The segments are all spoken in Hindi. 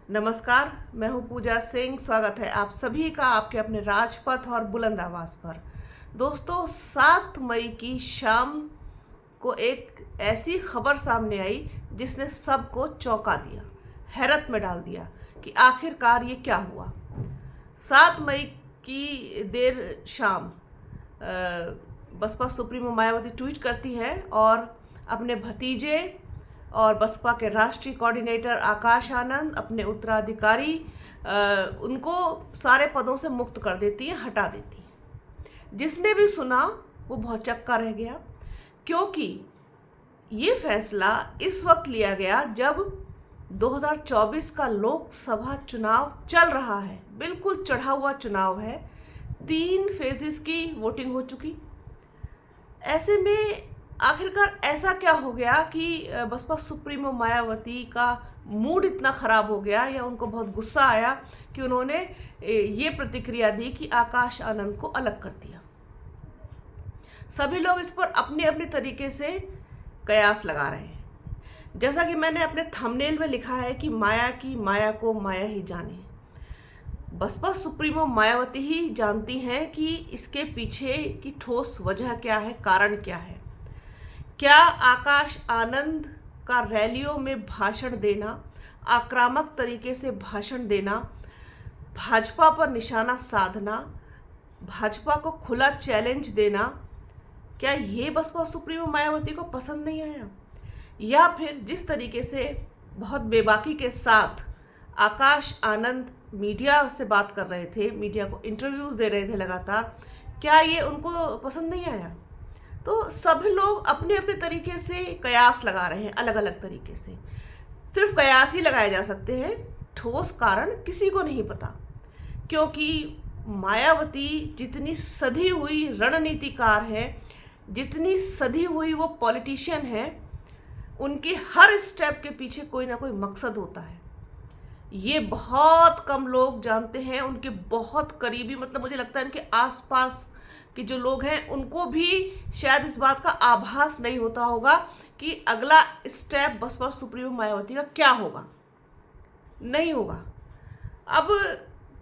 नमस्कार, मैं हूँ पूजा सिंह। स्वागत है आप सभी का आपके अपने राजपथ और बुलंद आवाज़ पर। दोस्तों, 7 मई की शाम को एक ऐसी खबर सामने आई जिसने सबको चौंका दिया, हैरत में डाल दिया कि आखिरकार ये क्या हुआ। 7 मई की देर शाम बसपा सुप्रीमो मायावती ट्वीट करती है और अपने भतीजे और बसपा के राष्ट्रीय कोऑर्डिनेटर आकाश आनंद, अपने उत्तराधिकारी उनको सारे पदों से मुक्त कर देती है, हटा देती है। जिसने भी सुना वो बहुत चक्का रह गया, क्योंकि ये फैसला इस वक्त लिया गया जब 2024 का लोकसभा चुनाव चल रहा है। बिल्कुल चढ़ा हुआ चुनाव है, 3 फेजेस की वोटिंग हो चुकी। ऐसे में आखिरकार ऐसा क्या हो गया कि बसपा सुप्रीमो मायावती का मूड इतना ख़राब हो गया या उनको बहुत गुस्सा आया कि उन्होंने ये प्रतिक्रिया दी कि आकाश आनंद को अलग कर दिया। सभी लोग इस पर अपने अपने तरीके से कयास लगा रहे हैं। जैसा कि मैंने अपने थंबनेल में लिखा है कि माया की माया को माया ही जाने। बसपा सुप्रीमो मायावती ही जानती हैं कि इसके पीछे की ठोस वजह क्या है, कारण क्या है। क्या आकाश आनंद का रैलियों में भाषण देना, आक्रामक तरीके से भाषण देना, भाजपा पर निशाना साधना, भाजपा को खुला चैलेंज देना, क्या ये बसपा सुप्रीमो मायावती को पसंद नहीं आया? या फिर जिस तरीके से बहुत बेबाकी के साथ आकाश आनंद मीडिया से बात कर रहे थे, मीडिया को इंटरव्यूज़ दे रहे थे लगातार, क्या ये उनको पसंद नहीं आया? तो सभी लोग अपने अपने तरीके से कयास लगा रहे हैं, अलग अलग तरीके से। सिर्फ कयास ही लगाए जा सकते हैं, ठोस कारण किसी को नहीं पता। क्योंकि मायावती जितनी सधी हुई रणनीतिकार है, जितनी सधी हुई वो पॉलिटिशियन है, उनके हर स्टेप के पीछे कोई ना कोई मकसद होता है। ये बहुत कम लोग जानते हैं। उनके बहुत करीबी, मतलब मुझे लगता है उनके आसपास कि जो लोग हैं उनको भी शायद इस बात का आभास नहीं होता होगा कि अगला स्टेप बसपा सुप्रीमो मायावती का क्या होगा। नहीं होगा। अब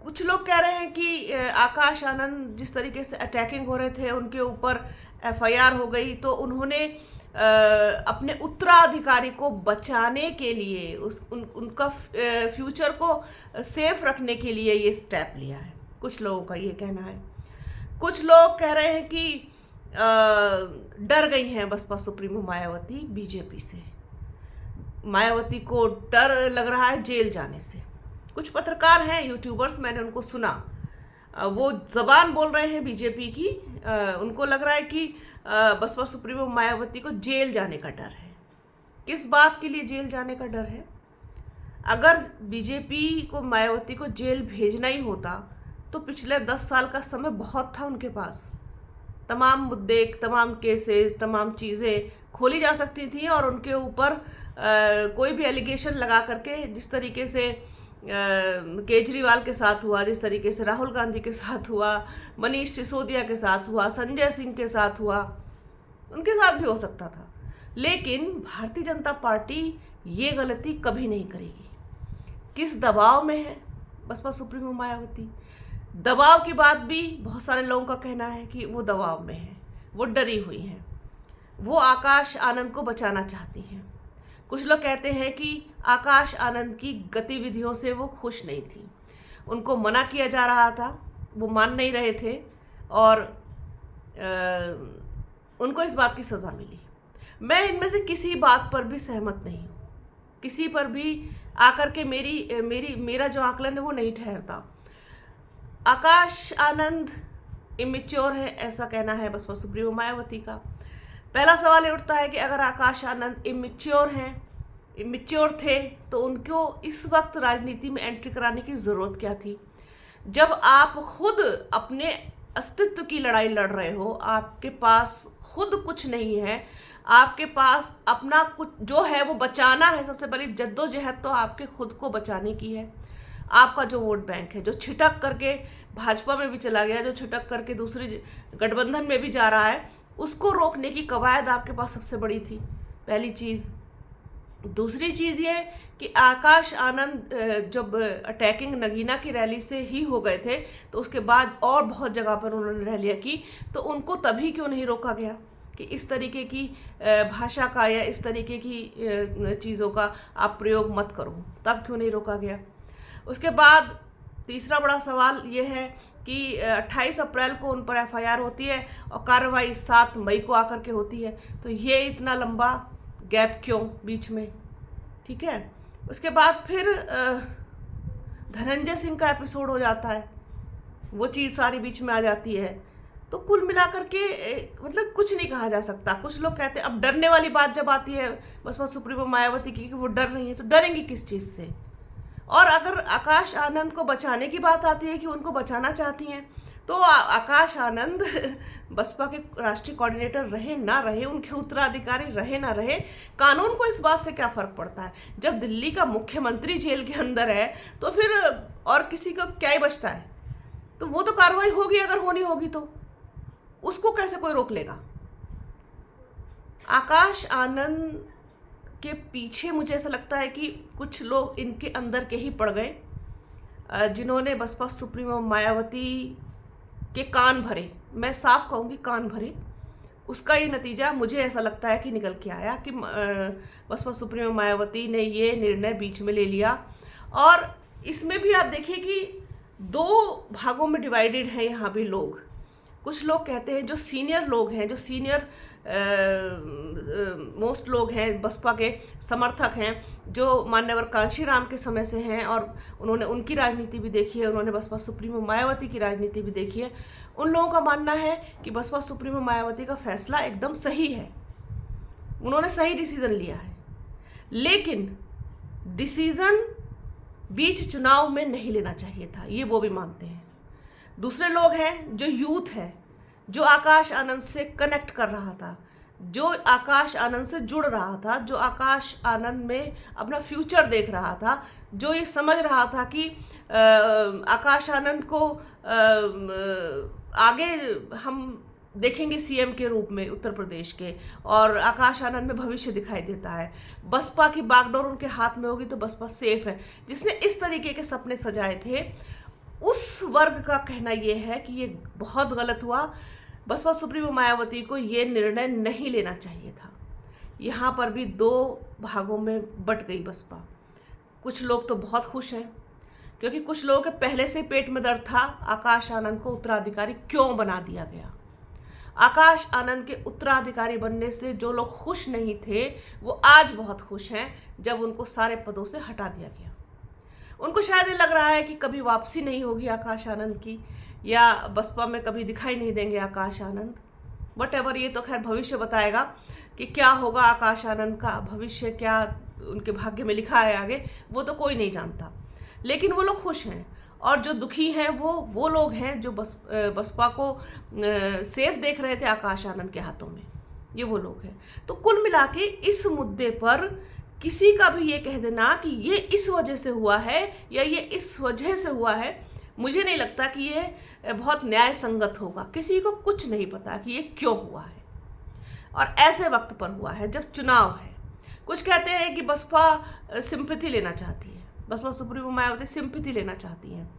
कुछ लोग कह रहे हैं कि आकाश आनंद जिस तरीके से अटैकिंग हो रहे थे, उनके ऊपर एफआईआर हो गई, तो उन्होंने अपने उत्तराधिकारी को बचाने के लिए उनका फ्यूचर को सेफ रखने के लिए ये स्टेप लिया है। कुछ लोगों का ये कहना है। कुछ लोग कह रहे हैं कि डर गई हैं बसपा सुप्रीमो मायावती बीजेपी से। मायावती को डर लग रहा है जेल जाने से। कुछ पत्रकार हैं, यूट्यूबर्स, मैंने उनको सुना, वो ज़बान बोल रहे हैं बीजेपी की। उनको लग रहा है कि बसपा सुप्रीमो मायावती को जेल जाने का डर है। किस बात के लिए जेल जाने का डर है? अगर बीजेपी को मायावती को जेल भेजना ही होता तो पिछले 10 साल का समय बहुत था उनके पास। तमाम मुद्दे, तमाम केसेस, तमाम चीज़ें खोली जा सकती थी और उनके ऊपर कोई भी एलिगेशन लगा करके, जिस तरीके से केजरीवाल के साथ हुआ, जिस तरीके से राहुल गांधी के साथ हुआ, मनीष सिसोदिया के साथ हुआ, संजय सिंह के साथ हुआ, उनके साथ भी हो सकता था। लेकिन भारतीय जनता पार्टी ये गलती कभी नहीं करेगी। किस दबाव में है बसपा सुप्रीमो मायावती? दबाव की बात भी बहुत सारे लोगों का कहना है कि वो दबाव में है, वो डरी हुई हैं, वो आकाश आनंद को बचाना चाहती हैं। कुछ लोग कहते हैं कि आकाश आनंद की गतिविधियों से वो खुश नहीं थी, उनको मना किया जा रहा था, वो मान नहीं रहे थे और उनको इस बात की सज़ा मिली। मैं इनमें से किसी बात पर भी सहमत नहीं हूँ। किसी पर भी आकर के मेरा जो आकलन है वो नहीं ठहरता। आकाश आनंद इमेच्योर है, ऐसा कहना है बसपा सुप्रीमो मायावती का। पहला सवाल ये उठता है कि अगर आकाश आनंद इमेच्योर थे तो उनको इस वक्त राजनीति में एंट्री कराने की ज़रूरत क्या थी? जब आप खुद अपने अस्तित्व की लड़ाई लड़ रहे हो, आपके पास खुद कुछ नहीं है, आपके पास अपना कुछ जो है वो बचाना है। सबसे बड़ी जद्दोजहद तो आपके खुद को बचाने की है। आपका जो वोट बैंक है, जो छिटक करके भाजपा में भी चला गया, जो छिटक करके दूसरी गठबंधन में भी जा रहा है, उसको रोकने की कवायद आपके पास सबसे बड़ी थी। पहली चीज़। दूसरी चीज़ ये कि आकाश आनंद जब अटैकिंग नगीना की रैली से ही हो गए थे, तो उसके बाद और बहुत जगह पर उन्होंने रैलियाँ की, तो उनको तभी क्यों नहीं रोका गया कि इस तरीके की भाषा का या इस तरीके की चीज़ों का आप प्रयोग मत करो, तब क्यों नहीं रोका गया। उसके बाद तीसरा बड़ा सवाल ये है कि 28 अप्रैल को उन पर एफआईआर होती है और कार्रवाई 7 मई को आकर के होती है, तो ये इतना लंबा गैप क्यों बीच में, ठीक है। उसके बाद फिर धनंजय सिंह का एपिसोड हो जाता है, वो चीज़ सारी बीच में आ जाती है। तो कुल मिलाकर के मतलब कुछ नहीं कहा जा सकता। कुछ लोग कहते हैं, अब डरने वाली बात जब आती है बसपा सुप्रीमो मायावती की कि वो डर रही है, तो डरेंगी किस चीज़ से। और अगर आकाश आनंद को बचाने की बात आती है कि उनको बचाना चाहती हैं, तो आकाश आनंद बसपा के राष्ट्रीय कोऑर्डिनेटर रहे ना रहे, उनके उत्तराधिकारी रहे ना रहे, कानून को इस बात से क्या फ़र्क पड़ता है। जब दिल्ली का मुख्यमंत्री जेल के अंदर है तो फिर और किसी को क्या ही बचता है। तो वो तो कार्रवाई होगी, अगर होनी होगी तो उसको कैसे कोई रोक लेगा। आकाश आनंद के पीछे मुझे ऐसा लगता है कि कुछ लोग इनके अंदर के ही पड़ गए, जिन्होंने बसपा सुप्रीमो मायावती के कान भरे, मैं साफ कहूँगी कान भरे। उसका ये नतीजा मुझे ऐसा लगता है कि निकल के आया कि बसपा सुप्रीमो मायावती ने ये निर्णय बीच में ले लिया। और इसमें भी आप देखिए कि 2 भागों में डिवाइडेड हैं यहाँ भी लोग। कुछ लोग कहते हैं, जो सीनियर लोग हैं, जो सीनियर मोस्ट लोग हैं, बसपा के समर्थक हैं, जो मान्यवर कांशीराम के समय से हैं और उन्होंने उनकी राजनीति भी देखी है, उन्होंने बसपा सुप्रीमो मायावती की राजनीति भी देखी है। उन लोगों का मानना है कि बसपा सुप्रीमो मायावती का फैसला एकदम सही है, उन्होंने सही डिसीज़न लिया है। लेकिन डिसीज़न बीच चुनाव में नहीं लेना चाहिए था, ये वो भी मानते हैं। दूसरे लोग हैं जो यूथ है, जो आकाश आनंद से कनेक्ट कर रहा था, जो आकाश आनंद से जुड़ रहा था, जो आकाश आनंद में अपना फ्यूचर देख रहा था, जो ये समझ रहा था कि आकाश आनंद को आगे हम देखेंगे सीएम के रूप में उत्तर प्रदेश के, और आकाश आनंद में भविष्य दिखाई देता है, बसपा की बागडोर उनके हाथ में होगी तो बसपा सेफ है, जिसने इस तरीके के सपने सजाए थे, उस वर्ग का कहना ये है कि ये बहुत गलत हुआ। बसपा सुप्रीमो मायावती को ये निर्णय नहीं लेना चाहिए था। यहाँ पर भी 2 भागों में बट गई बसपा। कुछ लोग तो बहुत खुश हैं, क्योंकि कुछ लोगों के पहले से पेट में दर्द था, आकाश आनंद को उत्तराधिकारी क्यों बना दिया गया। आकाश आनंद के उत्तराधिकारी बनने से जो लोग खुश नहीं थे, वो आज बहुत खुश हैं जब उनको सारे पदों से हटा दिया गया। उनको शायद ये लग रहा है कि कभी वापसी नहीं होगी आकाश आनंद की, या बसपा में कभी दिखाई नहीं देंगे आकाश आनंद। वट एवर, ये तो खैर भविष्य बताएगा कि क्या होगा आकाश आनंद का भविष्य, क्या उनके भाग्य में लिखा है आगे, वो तो कोई नहीं जानता। लेकिन वो लोग खुश हैं, और जो दुखी हैं वो लोग हैं जो बसपा को सेफ देख रहे थे आकाश आनंद के हाथों में, ये वो लोग हैं। तो कुल मिला के इस मुद्दे पर किसी का भी ये कह देना कि ये इस वजह से हुआ है या ये इस वजह से हुआ है, मुझे नहीं लगता कि ये बहुत न्याय संगत होगा। किसी को कुछ नहीं पता कि ये क्यों हुआ है, और ऐसे वक्त पर हुआ है जब चुनाव है। कुछ कहते हैं कि बसपा सिंपैथी लेना चाहती है, बसपा सुप्रीमो मायावती सिंपैथी लेना चाहती हैं,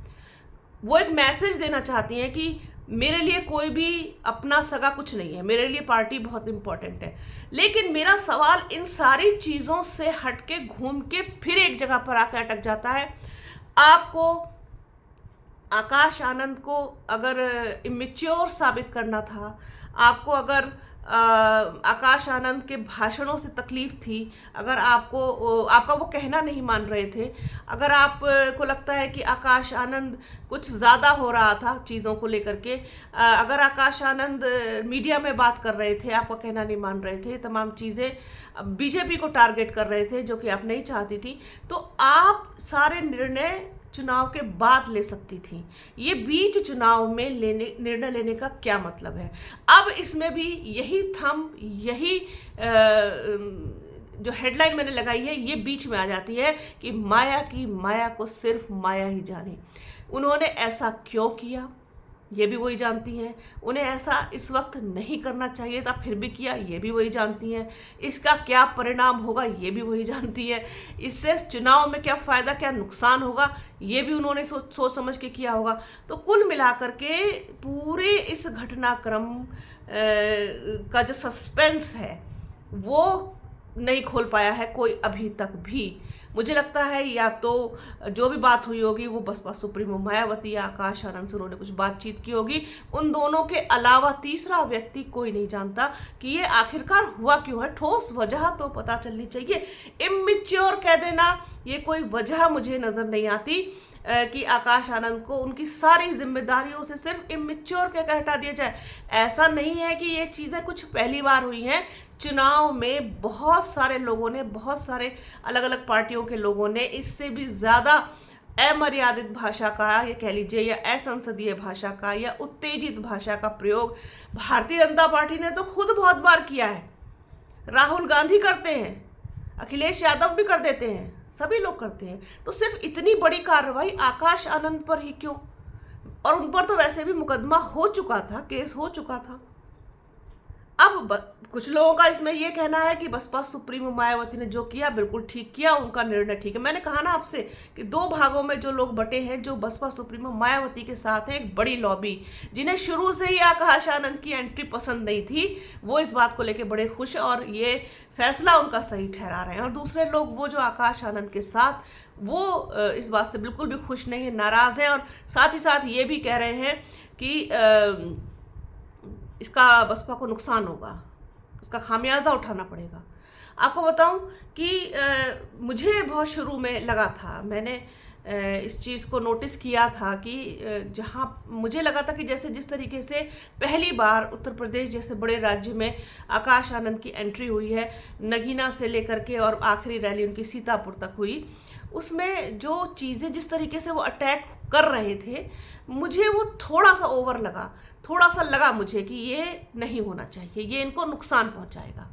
वो एक मैसेज देना चाहती हैं कि मेरे लिए कोई भी अपना सगा कुछ नहीं है, मेरे लिए पार्टी बहुत इंपॉर्टेंट है। लेकिन मेरा सवाल इन सारी चीज़ों से हटके घूम के फिर एक जगह पर आकर अटक जाता है। आपको आकाश आनंद को अगर इमेच्योर साबित करना था, आपको अगर आकाश आनंद के भाषणों से तकलीफ थी, अगर आपका वो कहना नहीं मान रहे थे, अगर आपको लगता है कि आकाश आनंद कुछ ज़्यादा हो रहा था चीज़ों को लेकर के, अगर आकाश आनंद मीडिया में बात कर रहे थे, आपका कहना नहीं मान रहे थे, तमाम चीज़ें बीजेपी को टारगेट कर रहे थे जो कि आप नहीं चाहती थी, तो आप सारे निर्णय चुनाव के बाद ले सकती थी। ये बीच चुनाव में निर्णय लेने का क्या मतलब है। अब इसमें भी यही जो हेडलाइन मैंने लगाई है, ये बीच में आ जाती है कि माया की माया को सिर्फ माया ही जाने। उन्होंने ऐसा क्यों किया, ये भी वही जानती हैं। उन्हें ऐसा इस वक्त नहीं करना चाहिए था, फिर भी किया, ये भी वही जानती हैं। इसका क्या परिणाम होगा, ये भी वही जानती है। इससे चुनाव में क्या फ़ायदा क्या नुकसान होगा, ये भी उन्होंने सोच समझ के किया होगा। तो कुल मिलाकर के पूरे इस घटनाक्रम का जो सस्पेंस है वो नहीं खोल पाया है कोई अभी तक भी। मुझे लगता है या तो जो भी बात हुई होगी वो बसपा सुप्रीमो मायावती या आकाश आनंद से उन्होंने कुछ बातचीत की होगी। उन दोनों के अलावा तीसरा व्यक्ति कोई नहीं जानता कि ये आखिरकार हुआ क्यों है। ठोस वजह तो पता चलनी चाहिए। इमेच्योर कह देना, ये कोई वजह मुझे नजर नहीं आती कि आकाश आनंद को उनकी सारी जिम्मेदारियों से सिर्फ इमेच्योर कहकर हटा दिया जाए। ऐसा नहीं है कि ये चीज़ें कुछ पहली बार हुई हैं। चुनाव में बहुत सारे लोगों ने, बहुत सारे अलग अलग पार्टियों के लोगों ने इससे भी ज़्यादा अमर्यादित भाषा का, ये कह लीजिए, या असंसदीय भाषा का या उत्तेजित भाषा का प्रयोग भारतीय जनता पार्टी ने तो खुद बहुत बार किया है। राहुल गांधी करते हैं, अखिलेश यादव भी कर देते हैं, सभी लोग करते हैं। तो सिर्फ इतनी बड़ी कार्रवाई आकाश आनंद पर ही क्यों? और उन पर तो वैसे भी मुकदमा हो चुका था, केस हो चुका था। अब कुछ लोगों का इसमें यह कहना है कि बसपा सुप्रीमो मायावती ने जो किया बिल्कुल ठीक किया, उनका निर्णय ठीक है। मैंने कहा ना आपसे कि दो भागों में जो लोग बटे हैं, जो बसपा सुप्रीमो मायावती के साथ है एक बड़ी लॉबी, जिन्हें शुरू से ही आकाश आनंद की एंट्री पसंद नहीं थी, वो इस बात को लेकर बड़े खुश और ये फैसला उनका सही ठहरा रहे हैं। और दूसरे लोग वो जो आकाश आनंद के साथ, वो इस बात से बिल्कुल भी खुश नहीं है, नाराज हैं। और साथ ही साथ ये भी कह रहे हैं कि इसका बसपा को नुकसान होगा, इसका खामियाजा उठाना पड़ेगा। आपको बताऊं कि मुझे बहुत शुरू में लगा था, मैंने इस चीज़ को नोटिस किया था कि जहाँ मुझे लगा था कि जैसे जिस तरीके से पहली बार उत्तर प्रदेश जैसे बड़े राज्य में आकाश आनंद की एंट्री हुई है, नगीना से लेकर के और आखिरी रैली उनकी सीतापुर तक हुई, उसमें जो चीज़ें जिस तरीके से वो अटैक कर रहे थे, मुझे वो थोड़ा सा ओवर लगा। थोड़ा सा लगा मुझे कि ये नहीं होना चाहिए, ये इनको नुकसान पहुंचाएगा।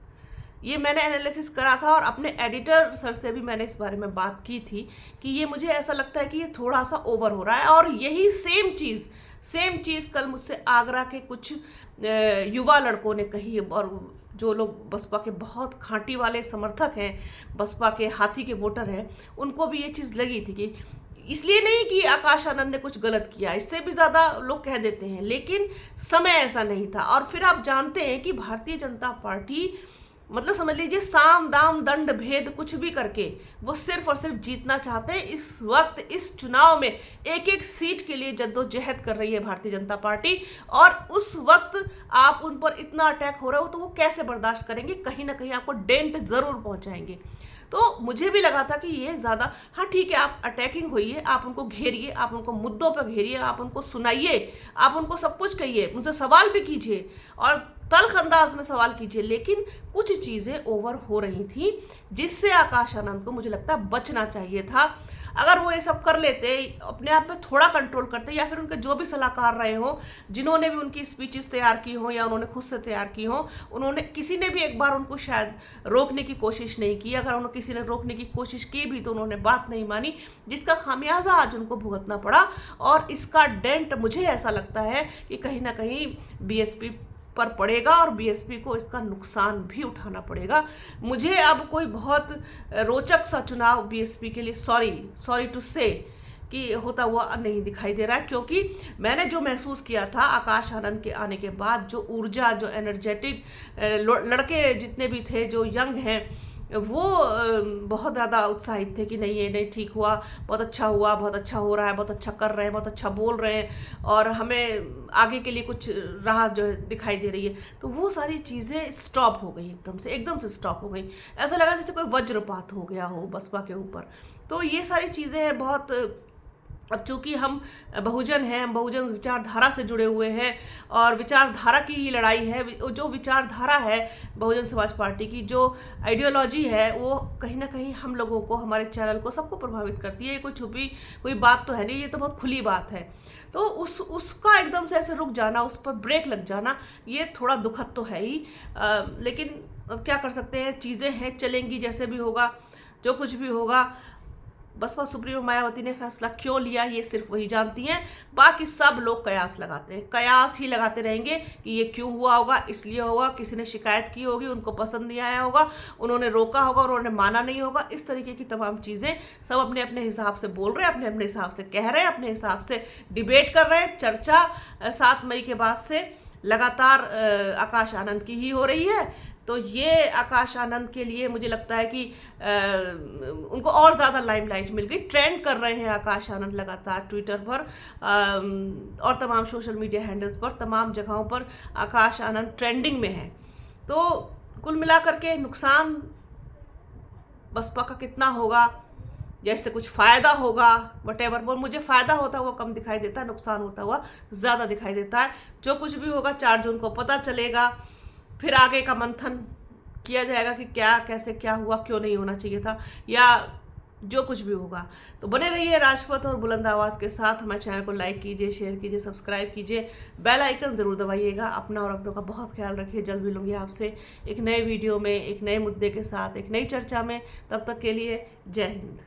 ये मैंने एनालिसिस करा था और अपने एडिटर सर से भी मैंने इस बारे में बात की थी कि ये मुझे ऐसा लगता है कि ये थोड़ा सा ओवर हो रहा है। और यही सेम चीज़ कल मुझसे आगरा के कुछ युवा लड़कों ने कही, और जो लोग बसपा के बहुत खांटी वाले समर्थक हैं, बसपा के हाथी के वोटर हैं, उनको भी ये चीज़ लगी थी कि इसलिए नहीं कि आकाश आनंद ने कुछ गलत किया, इससे भी ज़्यादा लोग कह देते हैं, लेकिन समय ऐसा नहीं था। और फिर आप जानते हैं कि भारतीय जनता पार्टी, मतलब समझ लीजिए साम दाम दंड भेद कुछ भी करके वो सिर्फ और सिर्फ जीतना चाहते हैं। इस वक्त इस चुनाव में एक एक सीट के लिए जद्दोजहद कर रही है भारतीय जनता पार्टी, और उस वक्त आप उन पर इतना अटैक हो रहा हो तो वो कैसे बर्दाश्त करेंगे? कहीं ना कहीं आपको डेंट जरूर पहुंचाएंगे। तो मुझे भी लगा था कि ये ज़्यादा, हाँ ठीक है, आप अटैकिंग होइए, आप उनको घेरिए, आप उनको मुद्दों पर घेरिए, आप उनको सुनाइए, आप उनको सब कुछ कहिए, उनसे सवाल भी कीजिए और तल्ख अंदाज में सवाल कीजिए, लेकिन कुछ चीज़ें ओवर हो रही थी जिससे आकाश आनंद को मुझे लगता है बचना चाहिए था। अगर वो ये सब कर लेते, अपने आप पे थोड़ा कंट्रोल करते, या फिर उनके जो भी सलाहकार रहे हों, जिन्होंने भी उनकी स्पीचेस तैयार की हों या उन्होंने खुद से तैयार की हों, उन्होंने किसी ने भी एक बार उनको शायद रोकने की कोशिश नहीं की। अगर उन्होंने किसी ने रोकने की कोशिश की भी तो उन्होंने बात नहीं मानी, जिसका खामियाजा आज उनको भुगतना पड़ा। और इसका डेंट मुझे ऐसा लगता है कि कहीं ना कहीं बीएसपी पर पड़ेगा और बीएसपी को इसका नुकसान भी उठाना पड़ेगा। मुझे अब कोई बहुत रोचक सा चुनाव बीएसपी के लिए सॉरी टू से कि होता हुआ नहीं दिखाई दे रहा है, क्योंकि मैंने जो महसूस किया था आकाश आनंद के आने के बाद, जो ऊर्जा, जो एनर्जेटिक लड़के जितने भी थे जो यंग हैं, वो बहुत ज़्यादा उत्साहित थे कि नहीं ये नहीं ठीक हुआ, बहुत अच्छा हुआ, बहुत अच्छा हो रहा है, बहुत अच्छा कर रहे हैं, बहुत अच्छा बोल रहे हैं और हमें आगे के लिए कुछ राह जो है दिखाई दे रही है। तो वो सारी चीज़ें स्टॉप हो गई, एकदम से स्टॉप हो गई। ऐसा लगा जैसे कोई वज्रपात हो गया हो बसपा के ऊपर। तो ये सारी चीज़ें बहुत, अब चूँकि हम बहुजन हैं, हम बहुजन विचारधारा से जुड़े हुए हैं और विचारधारा की ही लड़ाई है। जो विचारधारा है बहुजन समाज पार्टी की, जो आइडियोलॉजी है, वो कहीं ना कहीं हम लोगों को, हमारे चैनल को, सबको प्रभावित करती है। ये कोई छुपी कोई बात तो है नहीं, ये तो बहुत खुली बात है। तो उसका एकदम से ऐसे रुक जाना, उस पर ब्रेक लग जाना, ये थोड़ा दुखद तो है ही। लेकिन अब क्या कर सकते हैं, चीज़ें हैं, चलेंगी, जैसे भी होगा, जो कुछ भी होगा। बसपा सुप्रीमो मायावती ने फैसला क्यों लिया ये सिर्फ वही जानती हैं, बाकी सब लोग कयास लगाते हैं, कयास ही लगाते रहेंगे कि ये क्यों हुआ होगा, इसलिए होगा, किसी ने शिकायत की होगी, उनको पसंद नहीं आया होगा, उन्होंने रोका होगा, उन्होंने माना नहीं होगा। इस तरीके की तमाम चीज़ें सब अपने अपने हिसाब से बोल रहे हैं, अपने अपने हिसाब से कह रहे हैं, अपने हिसाब से डिबेट कर रहे हैं। चर्चा 7 मई के बाद से लगातार आकाश आनंद की ही हो रही है। तो ये आकाश आनंद के लिए मुझे लगता है कि उनको और ज़्यादा लाइमलाइट मिल गई। ट्रेंड कर रहे हैं आकाश आनंद लगातार ट्विटर पर और तमाम सोशल मीडिया हैंडल्स पर, तमाम जगहों पर आकाश आनंद ट्रेंडिंग में है। तो कुल मिलाकर के नुकसान बसपा का कितना होगा या इससे कुछ फ़ायदा होगा, वटेवर, वो मुझे फ़ायदा होता हुआ कम दिखाई देता है, नुकसान होता हुआ ज़्यादा दिखाई देता है। जो कुछ भी होगा 4 जून को पता चलेगा, फिर आगे का मंथन किया जाएगा कि क्या कैसे क्या हुआ, क्यों नहीं होना चाहिए था, या जो कुछ भी होगा। तो बने रहिए राजपथ और बुलंद आवाज़ के साथ। हमारे चैनल को लाइक कीजिए, शेयर कीजिए, सब्सक्राइब कीजिए, बेल आइकन ज़रूर दबाइएगा। अपना और अपनों का बहुत ख्याल रखिए। जल्द मिलूंगी आपसे एक नए वीडियो में, एक नए मुद्दे के साथ, एक नई चर्चा में। तब तक के लिए जय हिंद।